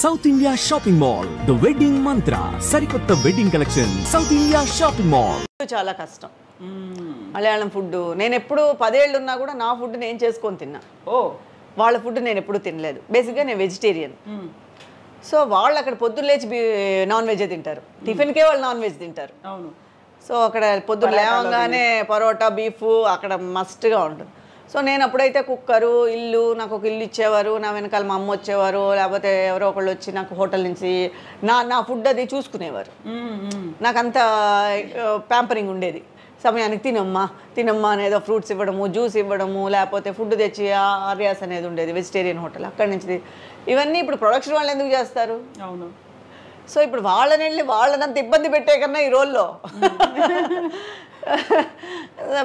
South India shopping mall the wedding మంత్ర సరికొత్త wedding collection south India shopping mall. చాలా కష్టం Malayalam food. నేను ఎప్పుడు 10 ఏళ్ళు ఉన్నా కూడా నా ఫుడ్ నేను చేసుకొని తిన్నా. వాళ్ళ ఫుడ్ నేను ఎప్పుడు తినలేదు. బేసిక్గా నేను వెజిటేరియన్. సో వాళ్ళు అక్కడ పొద్దున్న లేచి నాన్ వెజ్ తింటారు, టిఫిన్కే వాళ్ళు నాన్ వెజ్ తింటారు. అవును. సో అక్కడ పొద్దున్న లేవగానే పరోటా బీఫ్ అక్కడ మస్ట్గా ఉంటుంది. సో నేను అప్పుడైతే కుక్కరు ఇల్లు, నాకు ఒక ఇల్లు ఇచ్చేవారు, నా వెనకాల మా అమ్మ వచ్చేవారు, లేకపోతే ఎవరో ఒకళ్ళు వచ్చి నాకు హోటల్ నుంచి నా ఫుడ్ అది చూసుకునేవారు. నాకు అంత ప్యాంపరింగ్ ఉండేది. సమయానికి తినమ్మా అనేదో ఫ్రూట్స్ ఇవ్వడము, జ్యూస్ ఇవ్వడము, లేకపోతే ఫుడ్ తెచ్చి ఆర్యాస్ అనేది ఉండేది వెజిటేరియన్ హోటల్, అక్కడి నుంచి. ఇవన్నీ ఇప్పుడు ప్రొడక్షన్ వాళ్ళు ఎందుకు చేస్తారు? అవును. సో ఇప్పుడు వాళ్ళని వెళ్ళి వాళ్ళనంత ఇబ్బంది పెట్టే కన్నా ఈ రోల్లో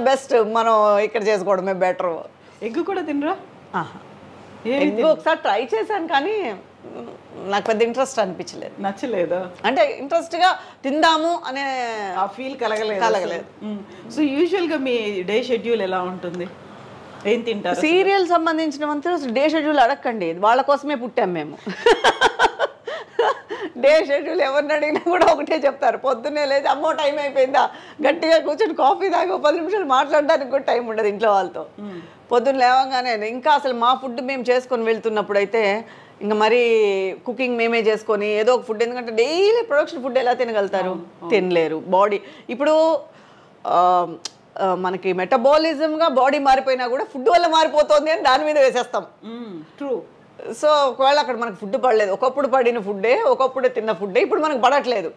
బెస్ట్ మనం ఇక్కడ చేసుకోవడమే బెటర్. ఎగ్ కూడా తినరా? ఎగ్ ఒకసారి ట్రై చేశాను కానీ నాకు పెద్ద ఇంట్రెస్ట్ అనిపించలేదు. నచ్చలేదా? అంటే ఇంట్రెస్ట్గా తిందాము అనే ఆ ఫీల్ కలగలేదు. సో యూజువల్గా మీ డే షెడ్యూల్ ఎలా ఉంటుంది? ఏం తింటారు? సీరియల్ సంబంధించినంత డే షెడ్యూల్ అడగండి, వాళ్ళ కోసమే పుట్టాం మేము. డే షెడ్యూల్ ఎవరిని అడిగినా కూడా ఒకటే చెప్తారు, పొద్దున్నే లేదు అమ్మో టైం అయిపోయిందా, గట్టిగా కూర్చొని కాఫీ తాగి 10 నిమిషాలు మాట్లాడడానికి కూడా టైం ఉండదు ఇంట్లో వాళ్ళతో. పొద్దున్న లేవగానే ఇంకా అసలు మా ఫుడ్ మేము చేసుకొని వెళ్తున్నప్పుడు అయితే ఇంకా మరీ కుకింగ్ మేమే చేసుకొని ఏదో ఒక ఫుడ్, ఎందుకంటే డైలీ ప్రొడక్షన్ ఫుడ్ ఎలా తినగలుగుతారు? తినలేరు. బాడీ ఇప్పుడు మనకి మెటబాలిజంగా బాడీ మారిపోయినా కూడా ఫుడ్ వల్ల మారిపోతుంది అని దాని మీద వేసేస్తాం. ట్రూ. సో ఒకవేళ అక్కడ మనకు ఫుడ్ పడలేదు, ఒకప్పుడు పడిన ఫుడ్డే, ఒకప్పుడే తిన్న ఫుడ్డే ఇప్పుడు మనకు పడట్లేదు,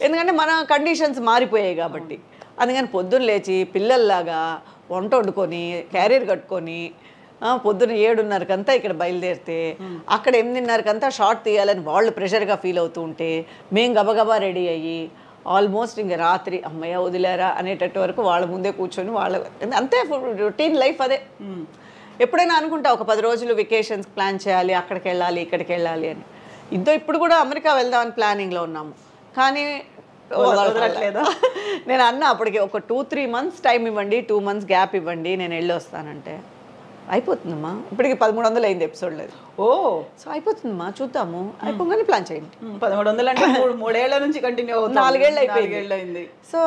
ఎందుకంటే మన కండిషన్స్ మారిపోయాయి కాబట్టి. అందుకని పొద్దున్న లేచి పిల్లల్లాగా వంట వండుకొని క్యారియర్ కట్టుకొని పొద్దున్న 7:30కంతా ఇక్కడ బయలుదేరితే అక్కడ 8:30కంతా షార్ట్ తీయాలని వాళ్ళు ప్రెషర్గా ఫీల్ అవుతూ ఉంటే మేము గబగబా రెడీ అయ్యి ఆల్మోస్ట్ ఇంకా రాత్రి అమ్మయ్య వదిలేరా అనేటట్టు వరకు వాళ్ళ ముందే కూర్చొని వాళ్ళ అంతే రొటీన్ లైఫ్ అదే. ఎప్పుడైనా అనుకుంటా ఒక 10 రోజులు వెకేషన్స్ ప్లాన్ చేయాలి, అక్కడికి వెళ్ళాలి ఇక్కడికి వెళ్ళాలి అని. ఇప్పుడు కూడా అమెరికా వెళ్దామని ప్లానింగ్లో ఉన్నాము, కానీ వదలట్లేదా? నేను అన్నా అప్పటికి ఒక 2-3 months టైం ఇవ్వండి, 2 months గ్యాప్ ఇవ్వండి, నేను వెళ్ళి వస్తానంటే అయిపోతుందమ్మా. ఇప్పటికి 1300 అయింది ఎపిసోడ్ లేదు. సో అయిపోతుందమ్మా, చూద్దాము, అయిపోగానే ప్లాన్ చేయండి. 1300 అంటే 3 ఏళ్ల నుంచి కంటిన్యూ అవుతుంది. 4 ఏళ్ళు అయిపోయింది. సో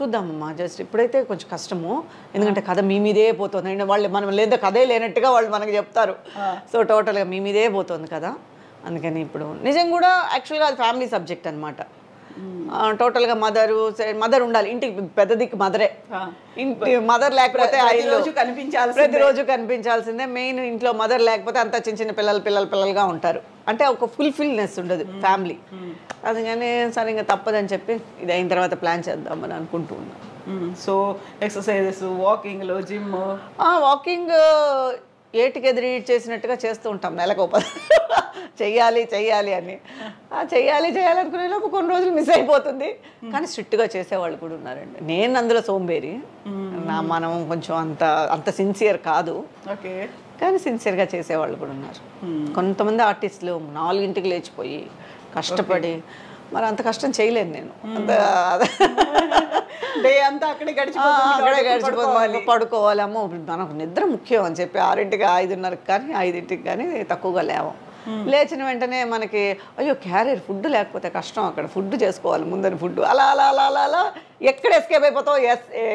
చూద్దామమ్మా, జస్ట్ ఇప్పుడైతే కొంచెం కష్టము, ఎందుకంటే కథ మీ మీదే పోతుంది. వాళ్ళు మనం లేదా కథే లేనట్టుగా వాళ్ళు మనకు చెప్తారు. సో టోటల్గా మీ మీదే పోతుంది కదా, అందుకని ఇప్పుడు నిజం కూడా యాక్చువల్గా అది ఫ్యామిలీ సబ్జెక్ట్ అనమాట. టోటల్గా మదర్ ఉండాలి, ఇంటికి పెద్ద దిక్కు మదరే. ఇంటి మదర్ లేకపోతే ప్రతిరోజు కనిపించాల్సిందే. మెయిన్ ఇంట్లో మదర్ లేకపోతే అంతా చిన్న చిన్న పిల్లలుగా ఉంటారు, అంటే ఒక ఫుల్ఫిల్నెస్ ఉండదు ఫ్యామిలీ. అందుకని సరే ఇంకా తప్పదని చెప్పి ఇది అయిన తర్వాత ప్లాన్ చేద్దామని అనుకుంటూ ఉన్నాం. సో ఎక్సర్సైజెస్, వాకింగ్లో, జిమ్. వాకింగ్ ఏటికి ఎదురు చేసినట్టుగా చేస్తూ ఉంటాం, నెలకు చెయ్యాలి అని. చెయ్యాలి అనుకునే లోపు కొన్ని రోజులు మిస్ అయిపోతుంది, కానీ స్ట్రిక్ట్గా చేసేవాళ్ళు కూడా ఉన్నారండి. నేను అందులో సోంబేరి, మనం కొంచెం అంత సిన్సియర్ కాదు, కానీ సిన్సియర్గా చేసేవాళ్ళు కూడా ఉన్నారు. కొంతమంది ఆర్టిస్టులు 4ంటికి లేచిపోయి కష్టపడి, మరి అంత కష్టం చేయలేను నేను. డే అంతా అక్కడే గడిచిపోవాలి, పడుకోవాలేమో. మనకు నిద్ర ముఖ్యం అని చెప్పి 6ంటికి 5:30కి కానీ 5ంటికి కానీ తక్కువగా లేవం. లేచిన వెంటనే మనకి అయ్యో క్యారియర్ ఫుడ్ లేకపోతే కష్టం, అక్కడ ఫుడ్ చేసుకోవాలి ముందని ఫుడ్, అలా అలా అలా అలా అలా ఎక్కడ ఎస్కేప్ అయిపోతాం,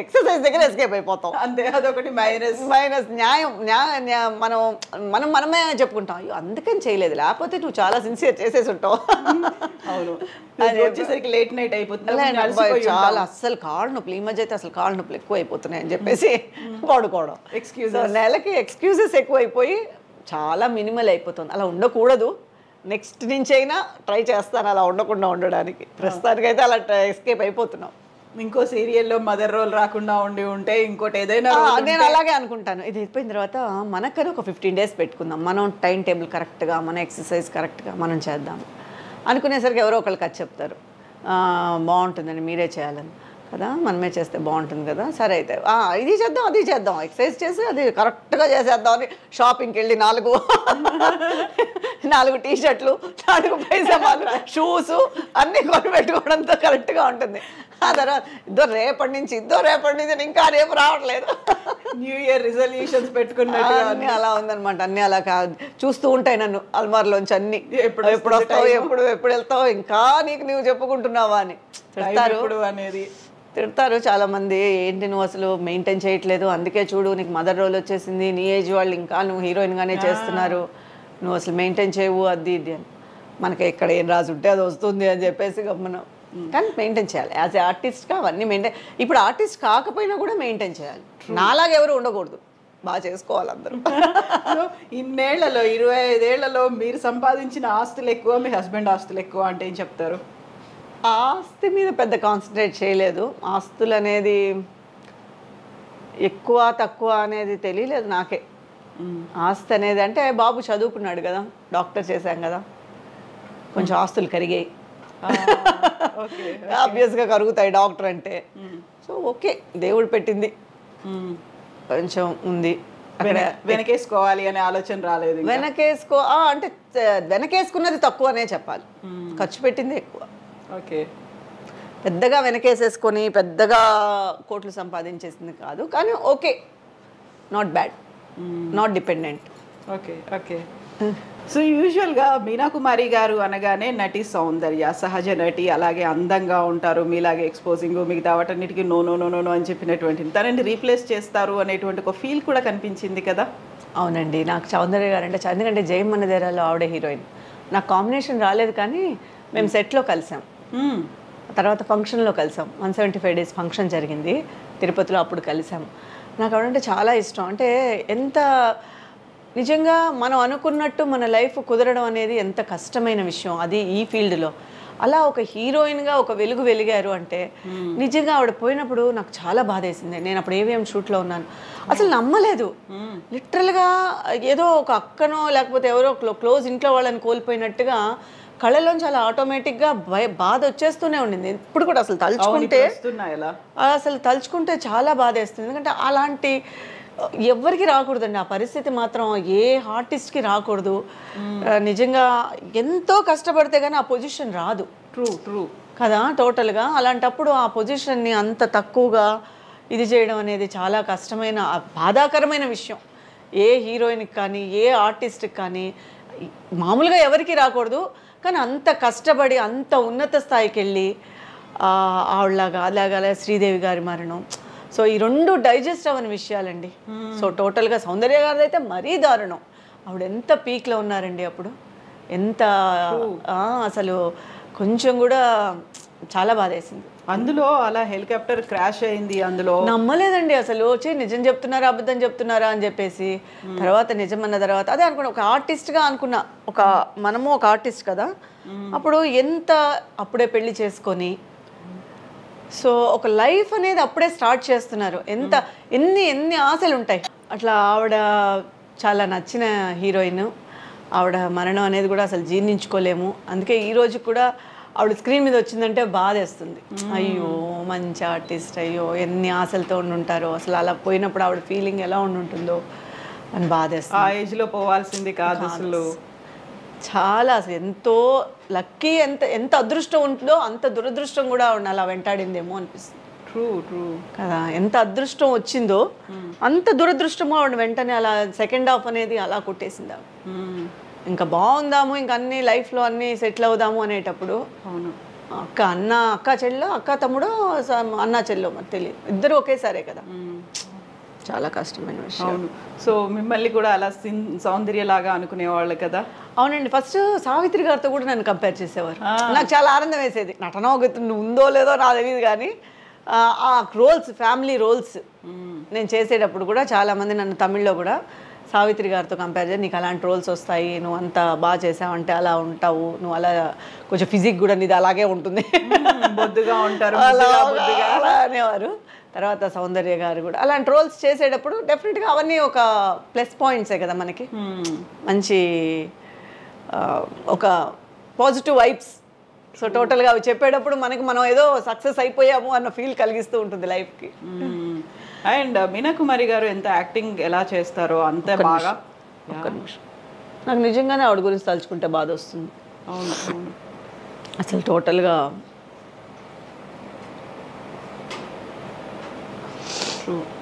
ఎక్సర్సైజ్ దగ్గర ఎస్కేప్ అయిపోతాం. అంతే, అదొకటి మైనస్. న్యాయం మనమే చెప్పుకుంటాం, అయ్యో అందుకని చేయలేదు, లేకపోతే నువ్వు చాలా సిన్సియర్ చేసేసి ఉంటావు. అవును, వచ్చేసరికి లేట్ నైట్ అయిపోతుంది, చాలా అస్సలు కాళ్ళు నొప్పులు. ఈ మధ్య అయితే అసలు కాళ్ళు నొప్పులు ఎక్కువ అయిపోతున్నాయి అని చెప్పేసి పడుకోవడం. నెలకి ఎక్స్క్యూజెస్ ఎక్కువైపోయి చాలా మినిమల్ అయిపోతుంది. అలా ఉండకూడదు, నెక్స్ట్ నుంచి అయినా ట్రై చేస్తాను అలా ఉండకుండా ఉండడానికి. ప్రస్తుతానికైతే అలా ఎస్కేప్ అయిపోతున్నాం. ఇంకో సీరియల్లో మదర్ రోల్ రాకుండా ఉంటే ఇంకోటి ఏదైనా నేను అలాగే అనుకుంటాను. ఇది అయిపోయిన తర్వాత మనకని ఒక 15 days పెట్టుకుందాం, మనం టైం టేబుల్ కరెక్ట్గా, మన ఎక్సర్సైజ్ కరెక్ట్గా మనం చేద్దాం అనుకునేసరికి ఎవరో ఒకళ్ళు కథ చెప్తారు, బాగుంటుందని మీరే చేయాలని. కదా, మనమే చేస్తే బాగుంటుంది కదా, సరే అయితే ఇది చేద్దాం అది చేద్దాం, ఎక్సర్సైజ్ చేసి అది కరెక్ట్గా చేసేద్దాం అని షాపింగ్కి వెళ్ళి 4 టీ-షర్ట్లు, 4 పైజామాలు, షూస్ అన్నీ కొని పెట్టుకోవడంతో కరెక్ట్గా ఉంటుంది. ఆ తర్వాత రేపటి నుంచి ఇంకా రేపు రావట్లేదు. న్యూ ఇయర్ రిజల్యూషన్స్ పెట్టుకున్నట్టు అన్నీ అలా ఉందన్నమాట. అన్నీ అలా చూస్తూ ఉంటాయి నన్ను అల్మార్లోంచి అన్నీ. ఎప్పుడు వస్తావు, ఎప్పుడు వెళ్తావు, ఇంకా నువ్వు చెప్పుకుంటున్నావా అని తిడతారు చాలా మంది. ఏంటి నువ్వు అసలు మెయింటైన్ చేయట్లేదు, అందుకే చూడు నీకు మదర్ రోల్ వచ్చేసింది, నీ ఏజ్ వాళ్ళు ఇంకా నువ్వు హీరోయిన్గానే చేస్తున్నారు, నువ్వు అసలు మెయింటైన్ చేయవు అది ఇది అని. మనకి ఎక్కడ ఏం రాసి ఉంటే అది వస్తుంది అని చెప్పేసి మనం కానీ మెయింటైన్ చేయాలి. యాజ్ ఏ ఆర్టిస్ట్గా అవన్నీ మెయింటైన్. ఇప్పుడు ఆర్టిస్ట్ కాకపోయినా కూడా మెయింటైన్ చేయాలి. నాలాగా ఎవరు ఉండకూడదు, బాగా చేసుకోవాలి అందరూ. ఇన్నేళ్లలో 25 ఏళ్లలో మీరు సంపాదించిన ఆస్తులు ఎక్కువ, మీ హస్బెండ్ ఆస్తులు ఎక్కువ అంటే ఏం చెప్తారు? ఆస్తి మీద పెద్ద కాన్సన్ట్రేట్ చేయలేదు. ఆస్తులు అనేది ఎక్కువ తక్కువ అనేది తెలియలేదు నాకే. ఆస్తి అనేది అంటే బాబు చదువుకున్నాడు కదా, డాక్టర్ చేశాం కదా, కొంచెం ఆస్తులు కరిగాయి. ఆబ్వియస్గా కరుగుతాయి డాక్టర్ అంటే. సో ఓకే, దేవుడు పెట్టింది కొంచెం ఉంది. అక్కడ వెనకేసుకోవాలి అనే ఆలోచన రాలేదు. అంటే వెనకేసుకున్నది తక్కువనే చెప్పాలి, ఖర్చు పెట్టింది ఎక్కువ. ఓకే, పెద్దగా వెనకేసేసుకొని పెద్దగా కోట్లు సంపాదించేసింది కాదు, కానీ okay, not bad, not dependent. Okay okay. So యూజువల్గా మీనా కుమారి గారు అనగానే నటి సౌందర్య, సహజ నటి, అలాగే అందంగా ఉంటారు, మీలాగే ఎక్స్పోజింగ్, మిగతా వాటన్నిటికీ నో నో నో నో అని చెప్పినటువంటి తనని రీప్లేస్ చేస్తారు అనేటువంటి ఒక ఫీల్ కూడా కనిపించింది కదా? అవునండి, నాకు సౌందర్య గారు అంటే ఎందుకంటే జయమన్నదేరాలో ఆవిడే హీరోయిన్. నాకు కాంబినేషన్ రాలేదు కానీ మేము సెట్లో కలిసాం, తర్వాత ఫంక్షన్లో కలిసాం. 175 days ఫంక్షన్ జరిగింది తిరుపతిలో, అప్పుడు కలిసాం. నాకు ఆవిడంటే చాలా ఇష్టం. అంటే ఎంత నిజంగా మనం అనుకున్నట్టు మన లైఫ్ కుదరడం అనేది ఎంత కష్టమైన విషయం అది ఈ ఫీల్డ్లో. అలా ఒక హీరోయిన్గా ఒక వెలుగు వెలిగారు అంటే నిజంగా ఆవిడ పోయినప్పుడు నాకు చాలా బాధ వేసింది. నేను అప్పుడు ఏవిఎం షూట్లో ఉన్నాను, అసలు నమ్మలేదు. లిటరల్గా ఏదో ఒక అక్కనో లేకపోతే ఎవరో క్లోజ్ ఇంట్లో వాళ్ళని కోల్పోయినట్టుగా కళ్ళలోంచి అలా ఆటోమేటిక్గా బాధ వచ్చేస్తూనే ఉండింది. ఇప్పుడు కూడా అసలు తలుచుకుంటే చాలా బాధ వేస్తుంది. ఎందుకంటే అలాంటి ఎవరికి రాకూడదండి ఆ పరిస్థితి, మాత్రం ఏ ఆర్టిస్ట్కి రాకూడదు. నిజంగా ఎంతో కష్టపడితే కానీ ఆ పొజిషన్ రాదు. ట్రూ కదా, టోటల్గా. అలాంటప్పుడు ఆ పొజిషన్ని అంత తక్కువగా ఇది చేయడం అనేది చాలా కష్టమైన బాధాకరమైన విషయం. ఏ హీరోయిన్కి కానీ ఏ ఆర్టిస్ట్కి కానీ మామూలుగా ఎవరికి రాకూడదు, కానీ అంత కష్టపడి అంత ఉన్నత స్థాయికి వెళ్ళి ఆవిడలాగా అలాగే శ్రీదేవి గారి మరణం. సో ఈ 2 డైజెస్ట్ అవ్వని విషయాలండి. సో టోటల్గా సౌందర్య గారిది అయితే మరీ దారుణం. ఆవిడ ఎంత పీక్లో ఉన్నారండి అప్పుడు, ఎంత అసలు కొంచెం కూడా చాలా బాధ వేసింది. అందులో అలా హెలికాప్టర్ క్రాష్ అయింది, అందులో నమ్మలేదండి అసలు. నిజం చెప్తున్నారా అబద్ధం చెప్తున్నారా అని చెప్పేసి తర్వాత నిజం అన్న తర్వాత అదే అనుకున్నా, ఒక ఆర్టిస్ట్గా అనుకున్నా. మనము ఒక ఆర్టిస్ట్ కదా, అప్పుడు ఎంత అప్పుడే పెళ్లి చేసుకొని సో ఒక లైఫ్ అనేది అప్పుడే స్టార్ట్ చేస్తున్నారు. ఎన్ని ఆశలు ఉంటాయి. అట్లా ఆవిడ చాలా నచ్చిన హీరోయిన్, ఆవిడ మరణం అనేది కూడా అసలు జీర్ణించుకోలేము. అందుకే ఈరోజు కూడా ఆవిడ స్క్రీన్ మీద వచ్చిందంటే బాధేస్తుంది. అయ్యో మంచి ఆర్టిస్ట్, అయ్యో ఎన్ని ఆశలతో ఉంటారో, అసలు అలా పోయినప్పుడు ఆవిడ ఫీలింగ్ ఎలా ఉంటుందో అని బాధేస్తుంది. ఆ ఏజ్లో పోవాల్సింది కాదు అసలు. చాలా అసలు ఎంతో లక్కీ, ఎంత అదృష్టం ఉంటుందో అంత దురదృష్టం కూడా అలా వెంటాడిందేమో అనిపిస్తుంది. ట్రూ కదా, ఎంత అదృష్టం వచ్చిందో అంత దురదృష్టమో ఆవిడ వెంటనే అలా సెకండ్ హాఫ్ అనేది అలా కొట్టేసింది ఆవిడ. ఇంకా బాగుందాము, ఇంకా అన్ని లైఫ్లో అన్నీ సెటిల్ అవుదాము అనేటప్పుడు అవును అక్క చెల్లో, అక్క తమ్ముడో, అన్నా చెల్లో మరి తెలియదు, ఇద్దరు ఒకేసారే కదా. చాలా కష్టమైన విషయం. అవును. సో మిమ్మల్ని కూడా అలా సౌందర్యలాగా అనుకునేవాళ్ళు కదా? అవునండి. ఫస్ట్ సావిత్రి గారితో కూడా నన్ను కంపేర్ చేసేవారు. నాకు చాలా ఆనందం వేసేది. నటన ఉందో లేదో నాకు తెలియదు కానీ ఆ రోల్స్, ఫ్యామిలీ రోల్స్ నేను చేసేటప్పుడు కూడా చాలామంది నన్ను తమిళ్లో కూడా సావిత్రి గారితో కంపేర్ చేసి, నీకు అలాంటి రోల్స్ వస్తాయి, నువ్వు అంత బాగా చేసావంటే అలా ఉంటావు, నువ్వు అలా కొంచెం ఫిజిక్ కూడా నీది అలాగే ఉంటుంది, బొద్దుగా ఉంటారు అలా అనేవారు. తర్వాత సౌందర్య గారు కూడా అలాంటి రోల్స్ చేసేటప్పుడు డెఫినెట్గా అవన్నీ ఒక ప్లస్ పాయింట్సే కదా మనకి. మంచి ఒక పాజిటివ్ వైబ్స్ సో టోటల్గా అవి చెప్పేటప్పుడు మనకి మనం ఏదో సక్సెస్ అయిపోయాము అన్న ఫీల్ కలిగిస్తూ ఉంటుంది లైఫ్కి. అండ్ మీనా కుమారి గారు ఎంత యాక్టింగ్ ఎలా చేస్తారో అంతే బాగా. ఒక్క నిమిషం, నాకు నిజంగానే ఆవిడ గురించి తలుచుకుంటే బాధ వస్తుంది. అవును అసలు టోటల్గా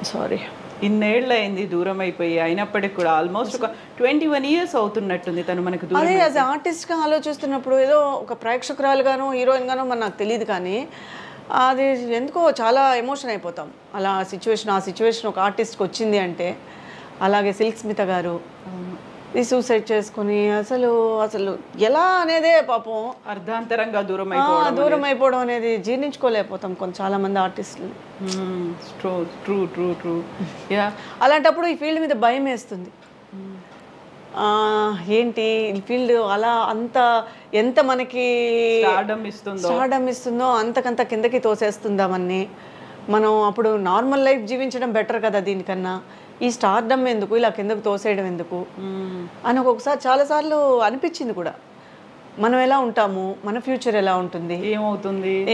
సారీ, ఇన్నేళ్ళు అయింది దూరం అయిపోయి, అయినప్పటికీ కూడా ఆల్మోస్ట్ ఒక 21 years అవుతున్నట్టుంది తను మనకు దూరం. అదే యాజ్ ఆర్టిస్ట్గా ఆలోచిస్తున్నప్పుడు ఏదో ఒక ప్రేక్షకురాలుగానో హీరోయిన్గానో మరి నాకు తెలియదు, కానీ అది ఎందుకో చాలా ఎమోషన్ అయిపోతాం. అలా ఆ సిచ్యువేషన్ ఒక ఆర్టిస్ట్కి వచ్చింది అంటే. అలాగే సిల్క్ స్మిత గారు సూసైడ్ చేసుకుని అసలు ఎలా అనేదే పాపం అర్ధాంతరంగా దూరం అయిపోవడం అనేది జీర్ణించుకోలేకపోతాం చాలా మంది ఆర్టిస్టులు. అలాంటప్పుడు ఈ ఫీల్డ్ మీద భయం వేస్తుంది. ఏంటి ఈ ఫీల్డ్ అలా ఎంత మనకి స్టార్డమ్ ఇస్తుందో అంతకంత కిందకి తోసేస్తుందామని. మనం అప్పుడు నార్మల్ లైఫ్ జీవించడం బెటర్ కదా దీనికన్నా, ఈ స్టార్డమ్ ఎందుకు, ఇలా కిందకు తోసేయడం ఎందుకు అని ఒక్కొక్కసారి చాలాసార్లు అనిపించింది కూడా. మనం ఎలా ఉంటాము, మన ఫ్యూచర్ ఎలా ఉంటుంది,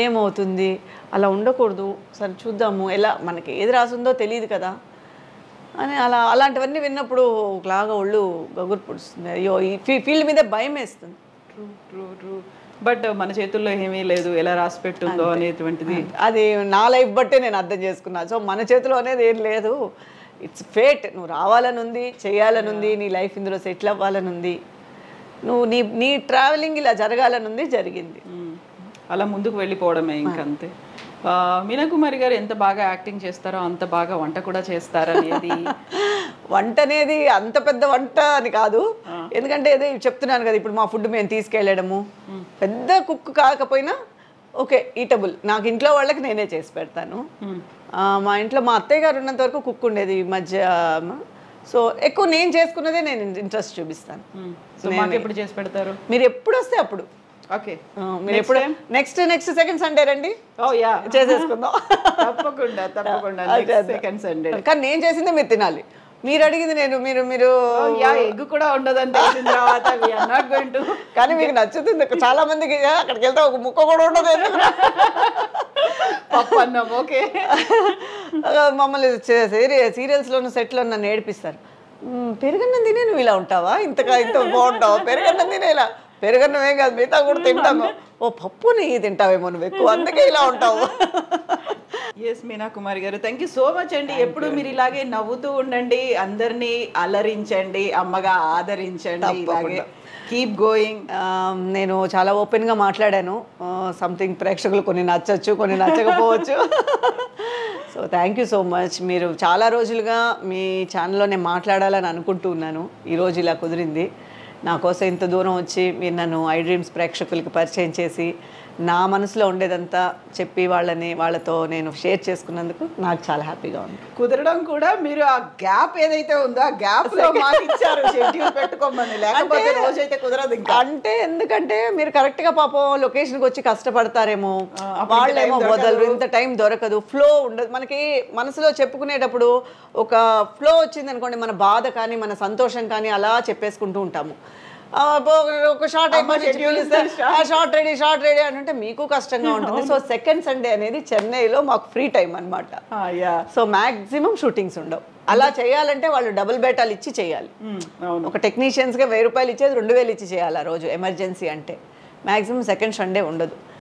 ఏమవుతుంది, అలా ఉండకూడదు, సరే చూద్దాము, ఎలా మనకి ఏది రాసిందో తెలియదు కదా అని అలాంటివన్నీ విన్నప్పుడు ఒకలాగా ఒళ్ళు గగురు పొడుస్తుంది. అయ్యో ఈ ఫీల్డ్ మీద భయం వేస్తుంది. బట్ మన చేతుల్లో ఏమీ లేదు, ఎలా రాసి పెట్టుందో అనేటువంటిది అది నా లైఫ్ బట్టే నేను అర్థం చేసుకున్నాను. సో మన చేతిలో అనేది ఏం లేదు, ఇట్స్ ఫేట్. నువ్వు రావాలని ఉంది, చేయాలని ఉంది, నీ లైఫ్ ఇందులో సెటిల్ అవ్వాలని ఉంది, నువ్వు నీ ట్రావెలింగ్ ఇలా జరగాలని ఉంది, జరిగింది. అలా ముందుకు వెళ్ళిపోవడమే ఇంకంతే. మీనా కుమారి గారు ఎంత బాగా యాక్టింగ్ చేస్తారో అంత బాగా వంట కూడా చేస్తారనేది. వంట అనేది అంత పెద్ద వంట అని కాదు, ఎందుకంటే అదే చెప్తున్నాను కదా, ఇప్పుడు మా ఫుడ్ మేము తీసుకెళ్ళడము పెద్ద కుక్ కాకపోయినా ఓకే ఈటబుల్. నాకు ఇంట్లో వాళ్ళకి నేనే చేసి పెడతాను. మా ఇంట్లో మా అత్తయ్య గారు ఉన్నంత వరకు కుక్ ఉండేది ఈ మధ్య. సో ఎక్కువ నేను చేసుకున్నదే నేను ఇంట్రెస్ట్ చూపిస్తాను. ఎప్పుడు చేసి పెడతారు? మీరు ఎప్పుడు వస్తే అప్పుడు. ఓకే, మీరు ఎప్పుడు నెక్స్ట్ సెకండ్ సండే రండి, చేసేసుకుందాం. తప్పకుండా సెకండ్ సండే. కానీ నేను చేసిందే మీరు తినాలి, మీరు అడిగింది నేను మీరు ఎగ్ కూడా ఉండదని తెలిసిన తర్వాత కానీ మీకు నచ్చుతుంది. చాలా మందికి అక్కడికి వెళ్తే ఒక ముక్క కూడా ఉండదు. పప్పు అన్నం ఓకే. మమ్మల్ని సీరియల్స్లోనూ సెట్లో నన్ను ఏడిపిస్తారు. పెరుగన్నం తినే నువ్వు ఇలా ఉంటావా, ఇంత బాగుంటావా, పెరుగన్నం తినే ఇలా. పెరుగన్నం ఏం కాదు, మిగతా కూడా తింటాము. ఓ పప్పు నెయ్యి తింటావేమో నువ్వు ఎక్కువ, అందుకే ఇలా ఉంటావు. ఎస్ మీనా కుమారి గారు, థ్యాంక్ యూ సో మచ్ అండి. ఎప్పుడు మీరు ఇలాగే నవ్వుతూ ఉండండి, అందరినీ అలరించండి, అమ్మగా ఆదరించండి, ఇలాగే కీప్ గోయింగ్. నేను చాలా ఓపెన్గా మాట్లాడాను. సంథింగ్ ప్రేక్షకులు కొన్ని నచ్చచ్చు, కొన్ని నచ్చకపోవచ్చు. So thank you so much. మీరు చాలా రోజులుగా మీ ఛానల్లో నేను మాట్లాడాలని అనుకుంటూ ఉన్నాను, ఈరోజు ఇలా కుదిరింది. నా కోసం ఇంత దూరం వచ్చి మీరు నన్ను ఐ డ్రీమ్స్ ప్రేక్షకులకి పరిచయం చేసి నా మనసులో ఉండేదంతా చెప్పి వాళ్ళతో నేను షేర్ చేసుకున్నందుకు నాకు చాలా హ్యాపీగా ఉంది. కుదరడం కూడా మీరు ఆ గ్యాప్ ఏదైతే ఉందో ఆ గ్యాప్ లో మాకు ఇచ్చారు షెడ్యూల్ పెట్టుకోమని, లేకపోతే రోజైతే కుదరదు ఇంకా. అంటే ఎందుకంటే మీరు కరెక్ట్గా పాపం లొకేషన్కి వచ్చి కష్టపడతారేమో, వాళ్ళేమో వదలరు, ఇంత టైం దొరకదు, ఫ్లో ఉండదు మనకి. మనసులో చెప్పుకునేటప్పుడు ఒక ఫ్లో వచ్చింది అనుకోండి, మన బాధ కానీ మన సంతోషం కానీ అలా చెప్పేసుకుంటూ ఉంటాము. ఒక షార్ట్ షార్ట్ రెడీ అని అంటే మీకు కష్టంగా ఉంటుంది. సో సెకండ్ సండే అనేది చెన్నైలో మాకు ఫ్రీ టైం అనమాట. సో మ్యాక్సిమం షూటింగ్స్ ఉండవు. అలా చేయాలంటే వాళ్ళు డబుల్ బేటాలు ఇచ్చి చేయాలి. ఒక టెక్నీషియన్స్గా 1000 రూపాయలు ఇచ్చేది 2000 ఇచ్చి చేయాలి ఆ రోజు ఎమర్జెన్సీ అంటే. మ్యాక్సిమం సెకండ్ సండే ఉండదు.